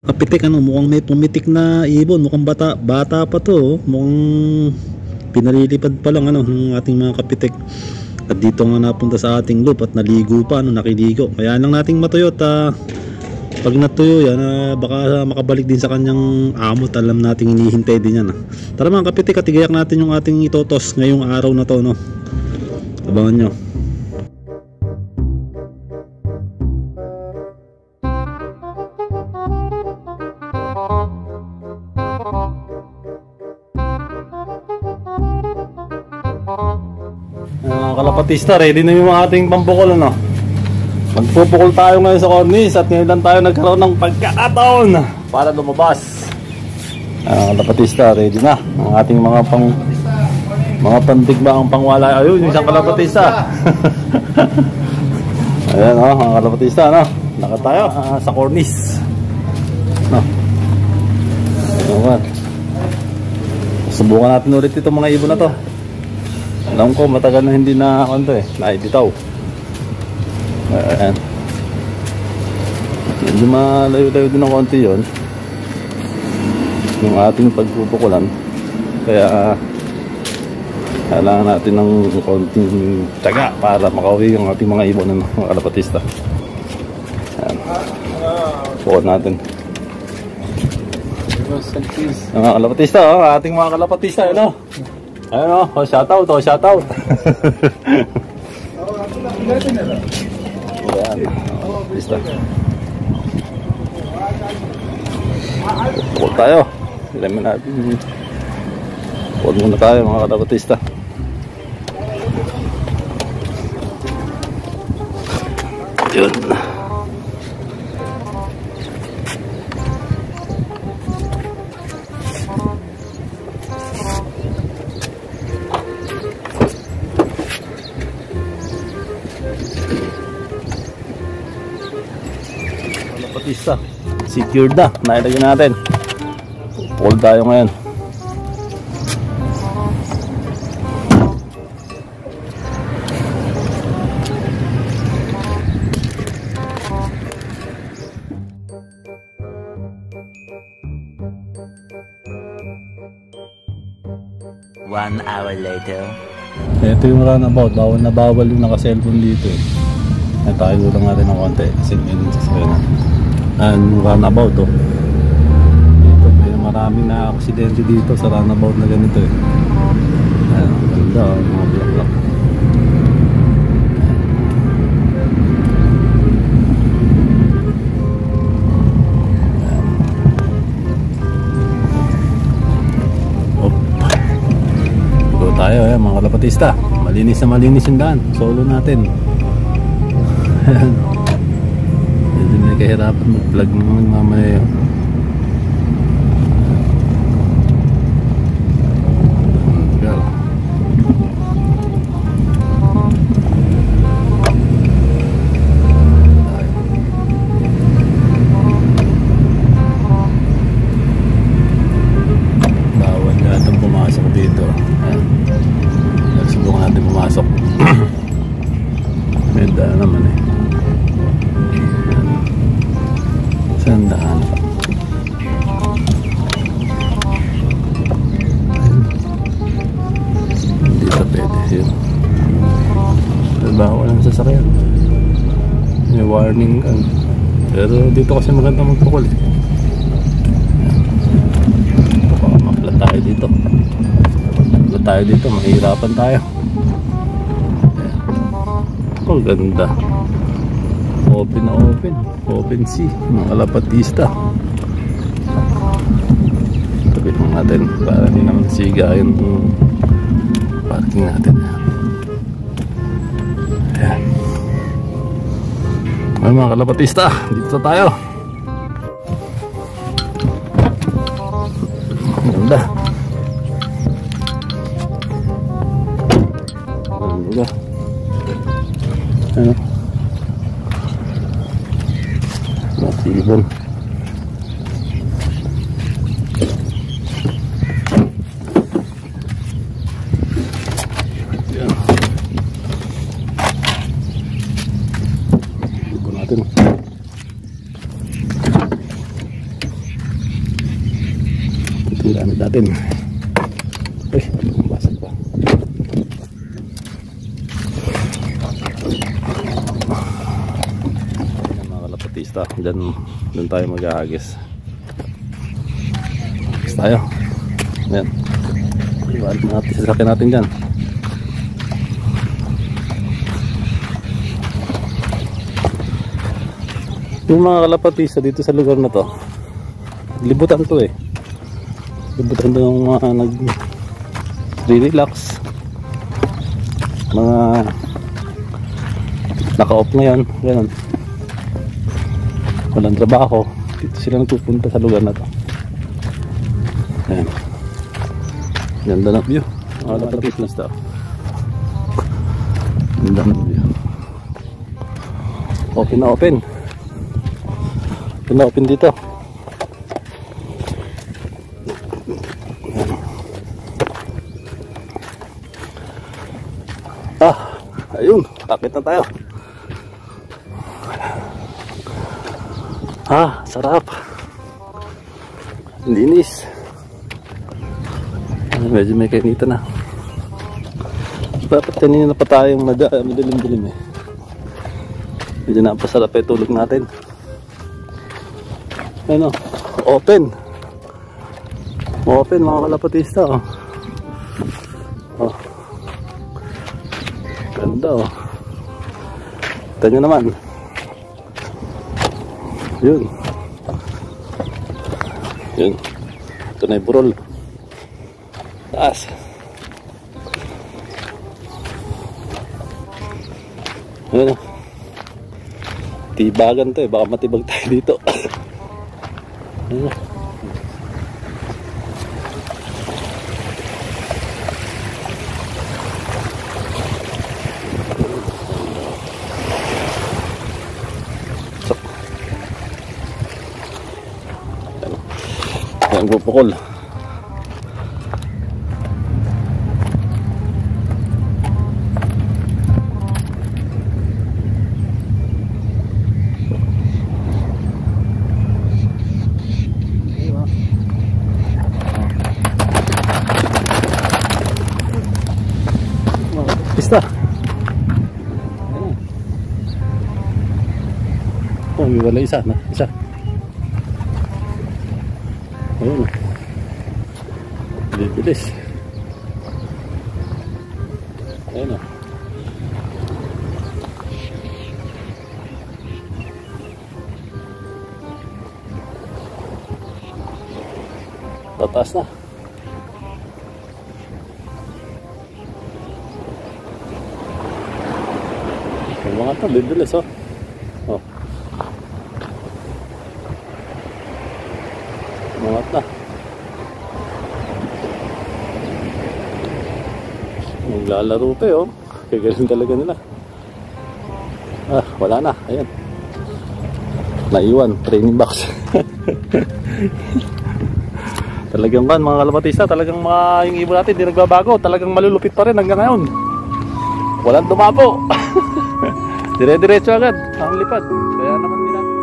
Kapitik, ano, mukhang may pumitik na ibon. Mukhang bata pa to, oh. Mukhang pinalilipad pa lang, ano, ng ating mga kapitik. At dito nga napunta sa ating loop at naligo pa, ano, nakiligo. Kaya lang nating matuyot, pag natuyo yan, baka makabalik din sa kanyang amo. Alam nating hinihintay din yan, ah. Tara mga kapitik, at igayak natin yung ating itotos ngayong araw na to, no. Abangan nyo. Kalapatista, ready na yung ating pambukol, ano. Magpupukol tayo ngayon sa cornice at ngayon lang tayo nagkaroon ng pagkakataon para lumabas. Kalapatista, ready na ang ating mga pantigma ang pangwala. Ayun, yung isang kalapatista. Ayan, oh, ang kalapatista, no. Lakad tayo sa cornice, no. Ayan, subukan natin ulit itong mga ibon na to. Alam ko matagal na hindi na naibitaw. Ayan. Medyo malayo-layo din ng konti yun yung ating pagpupukulan. Kaya kailangan natin ng konting tiyaga para makauwi yung ating mga ibon ng mga kalapatista. Ayan. Pukul natin mga kalapatista, oh, ating mga kalapatista, yun, oh. Ayun, oh, shoutout, oh, shoutout. Ayan, kalapatista. Pukul tayo. Ilamin natin. Pukul muna tayo mga kalapatista. Yun. Kalapatista, secured na. Nailagyan natin. Pukul tayo ngayon. One hour later. Ito yung runabout. Bawal na bawal yung naka-cellphone dito, eh. Ay, tayo lang natin ng konti kasi minsan sa kanya. And runabout, oh. Dito, may maraming na aksidente dito sa runabout na ganito, eh. Ayan, ganda, oh, mga block-block. Tayo, mga kalapatista. Malinis na malinis yung daan. Solo natin. Medyo may kahirapan mag-vlog naman mamaya. Bawal na itong pumasok dito. Subukan natin pumasok. May daan naman, eh. Saan daan? Hindi sa pwede yun. Bawal ang sasakyan. May warning. Pero dito kasi maganda magpukul, eh. Baka maplat tayo dito. Tayo dito, mahirapan tayo. Oh, ganda. Open na open. Open sea, mga kalapatista. Tapit lang natin para hindi naman siga yung parking natin. Ayan. Ay, mga kalapatista, dito tayo. Ganda. Ano? Matibon. Yan. Ibon natin. Ang gamit natin. Uy, basag pa. Ayan mga kalapatista, dyan tayo maghahagis. Hagis tayo. Ayan. Ibalik natin, sasakyan natin dyan. Yung mga kalapatista dito sa lugar na to, libutan to eh. Libutan to ng mga nag-relax, mga naka-off ngayon, gano'n. Walang trabaho, dito sila nagpupunta sa lugar na to. Ayan. Ganda ng view. Mga kalapatista. Ganda ng view. Open na open. Open dito. Ayun, akit na tayo. Sarap. Linis. Medyo may kainita na. Dapat kanina na pa tayong madilim-dilim eh. Medyo napasarap eh tulog natin. Ano, open mga kalapatista. Ganda ito nyo naman. Yun ito na yung burol taas. Ayun, tibagan to eh, baka matibag tayo dito. Ang pupukol. Pista. Oh, may wala isa. Ayun. Bibilis. Ayun. Tataas na. Yung mga ito, bibilis oh. Mangat na. Naglalaro pa oh. Kaya ganun talaga nila. Wala na. Ayan. Naiwan. Training box. Talagang kan mga kalapatista, talagang yung ibon natin hindi nagbabago. Talagang malulupit pa rin hanggang ngayon. Walang dumabo. Dire-diretso agad ang lipad. Kaya naman din natin